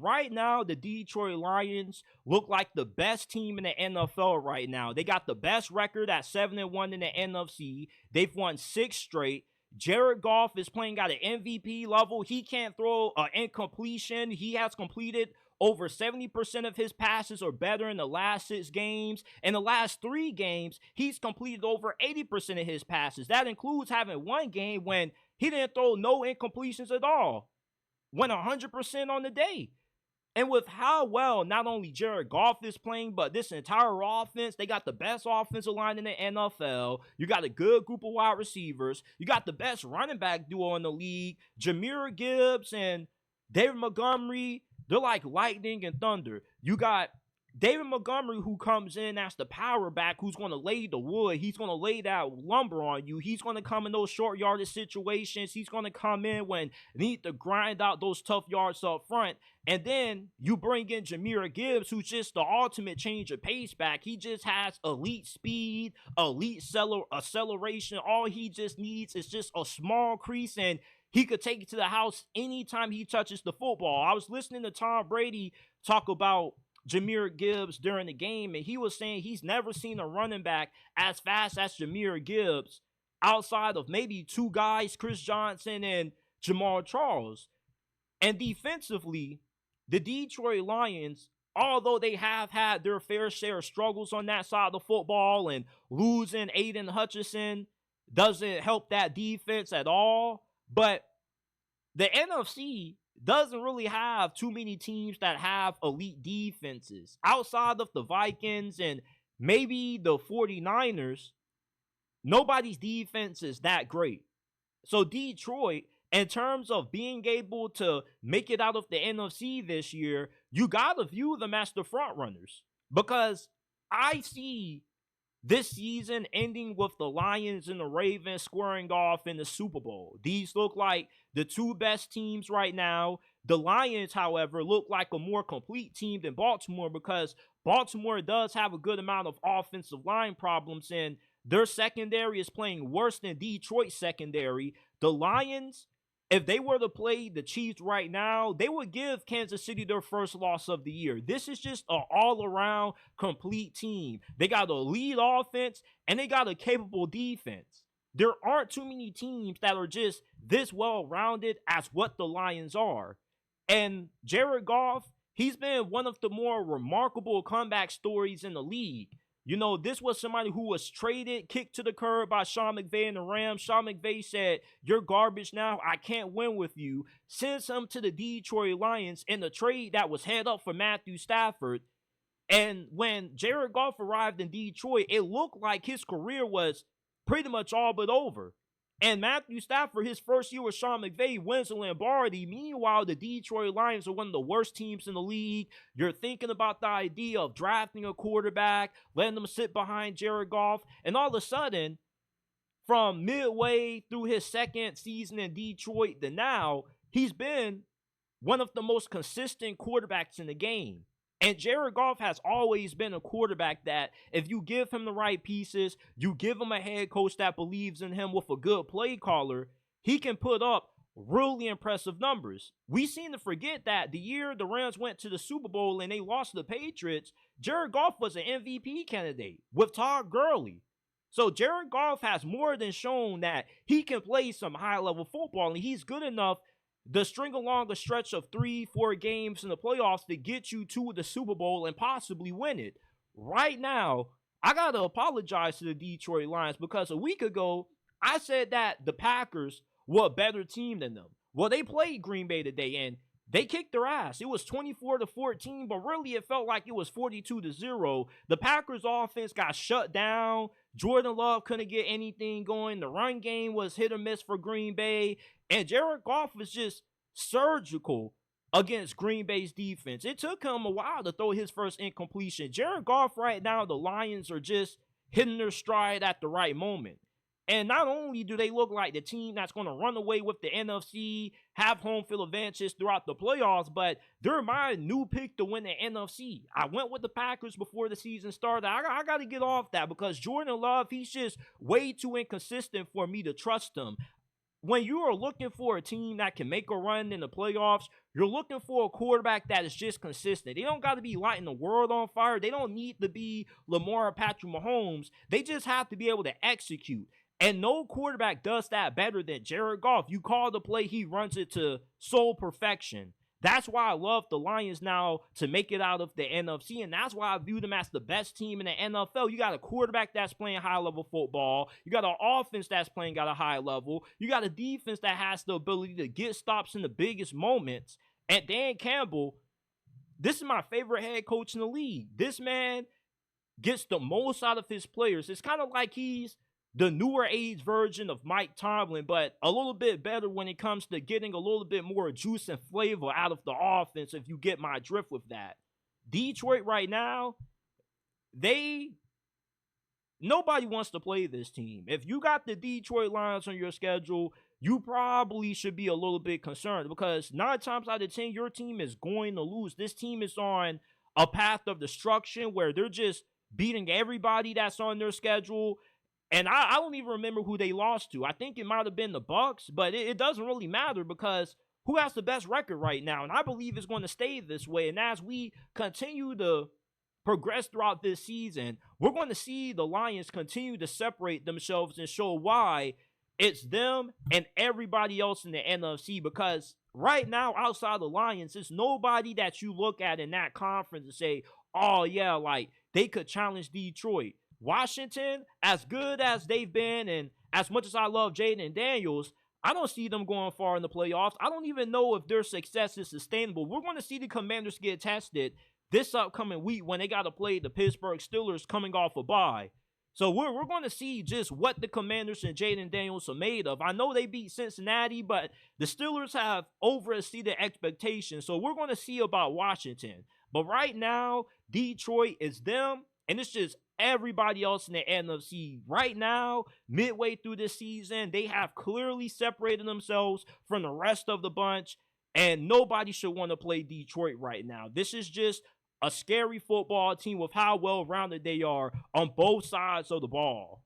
Right now, the Detroit Lions look like the best team in the NFL right now. They got the best record at 7-1 in the NFC. They've won 6 straight. Jared Goff is playing at an MVP level. He can't throw an incompletion. He has completed over 70% of his passes or better in the last 6 games. In the last 3 games, he's completed over 80% of his passes. That includes having one game when he didn't throw no incompletions at all. Went 100% on the day. And with how well not only Jared Goff is playing, but this entire offense, they got the best offensive line in the NFL. You got a good group of wide receivers. You got the best running back duo in the league. Jahmyr Gibbs and David Montgomery, they're like lightning and thunder. You got David Montgomery, who comes in as the power back, who's going to lay the wood. He's going to lay that lumber on you. He's going to come in those short yardage situations. He's going to come in when they need to grind out those tough yards up front. And then you bring in Jahmyr Gibbs, who's just the ultimate change of pace back. He just has elite speed, elite acceleration. All he just needs is just a small crease, and he could take it to the house anytime he touches the football. I was listening to Tom Brady talk about Jahmyr Gibbs during the game, and he was saying he's never seen a running back as fast as Jahmyr Gibbs outside of maybe 2 guys, Chris Johnson and Jamal Charles. And defensively, the Detroit Lions, although they have had their fair share of struggles on that side of the football, and losing Aiden Hutchinson doesn't help that defense at all, but the NFC doesn't really have too many teams that have elite defenses. Outside of the Vikings and maybe the 49ers, nobody's defense is that great. So Detroit, in terms of being able to make it out of the NFC this year, you got to view them as the front runners, because I see this season ending with the Lions and the Ravens squaring off in the Super Bowl. These look like the 2 best teams right now. The Lions, however, look like a more complete team than Baltimore, because Baltimore does have a good amount of offensive line problems, and their secondary is playing worse than Detroit's secondary. The Lions, if they were to play the Chiefs right now, they would give Kansas City their first loss of the year. This is just an all-around complete team. They got a lead offense, and they got a capable defense. There aren't too many teams that are just this well-rounded as what the Lions are. And Jared Goff, he's been one of the more remarkable comeback stories in the league. You know, this was somebody who was traded, kicked to the curb by Sean McVay and the Rams. Sean McVay said, "You're garbage now. I can't win with you." Sends him to the Detroit Lions in the trade that was head up for Matthew Stafford. And when Jared Goff arrived in Detroit, it looked like his career was pretty much all but over. And Matthew Stafford, his first year with Sean McVay, wins the Lombardi. Meanwhile, the Detroit Lions are one of the worst teams in the league. You're thinking about the idea of drafting a quarterback, letting them sit behind Jared Goff, and all of a sudden, from midway through his second season in Detroit to now, he's been one of the most consistent quarterbacks in the game. And Jared Goff has always been a quarterback that if you give him the right pieces, you give him a head coach that believes in him with a good play caller, he can put up really impressive numbers. We seem to forget that the year the Rams went to the Super Bowl and they lost to the Patriots, Jared Goff was an MVP candidate with Todd Gurley. So Jared Goff has more than shown that he can play some high-level football, and he's good enough to string along a stretch of 3-4 games in the playoffs to get you to the Super Bowl and possibly win it. Right now, I got to apologize to the Detroit Lions, because a week ago, I said that the Packers were a better team than them. Well, they played Green Bay today, and they kicked their ass. It was 24-14, but really it felt like it was 42-0. The Packers offense got shut down. Jordan Love couldn't get anything going. The run game was hit or miss for Green Bay. And Jared Goff was just surgical against Green Bay's defense. It took him a while to throw his first incompletion. Jared Goff right now, the Lions are just hitting their stride at the right moment. And not only do they look like the team that's going to run away with the NFC, have home field advantages throughout the playoffs, but they're my new pick to win the NFC. I went with the Packers before the season started. I got to get off that, because Jordan Love, he's just way too inconsistent for me to trust him. When you are looking for a team that can make a run in the playoffs, You're looking for a quarterback that is just consistent. They don't got to be lighting the world on fire. They don't need to be Lamar or Patrick Mahomes. They just have to be able to execute. And no quarterback does that better than Jared Goff. You call the play, he runs it to sole perfection. That's why I love the Lions now to make it out of the NFC, and that's why I view them as the best team in the NFL. You got a quarterback that's playing high-level football. You got an offense that's playing at a high level. You got a defense that has the ability to get stops in the biggest moments. And Dan Campbell, this is my favorite head coach in the league. This man gets the most out of his players. It's kind of like he's the newer age version of Mike Tomlin, but a little bit better when it comes to getting a little bit more juice and flavor out of the offense, if you get my drift with that. Detroit right now, nobody wants to play this team. If you got the Detroit Lions on your schedule, you probably should be a little bit concerned because 9 times out of 10, your team is going to lose. This team is on a path of destruction where they're just beating everybody that's on their schedule. And I don't even remember who they lost to. I think it might have been the Bucks, but it doesn't really matter because who has the best record right now? And I believe it's going to stay this way. And as we continue to progress throughout this season, we're going to see the Lions continue to separate themselves and show why it's them and everybody else in the NFC. Because right now, outside the Lions, there's nobody that you look at in that conference and say, oh yeah, like they could challenge Detroit. Washington, as good as they've been, and as much as I love Jaden Daniels, I don't see them going far in the playoffs. I don't even know if their success is sustainable. We're going to see the Commanders get tested this upcoming week when they got to play the Pittsburgh Steelers coming off a bye. So we're going to see just what the Commanders and Jaden Daniels are made of. I know they beat Cincinnati, but the Steelers have overexceeded expectations. So we're going to see about Washington. But right now, Detroit is them, and it's just everybody else in the NFC. Right now, midway through this season, they have clearly separated themselves from the rest of the bunch, and nobody should want to play Detroit right now. This is just a scary football team with how well-rounded they are on both sides of the ball.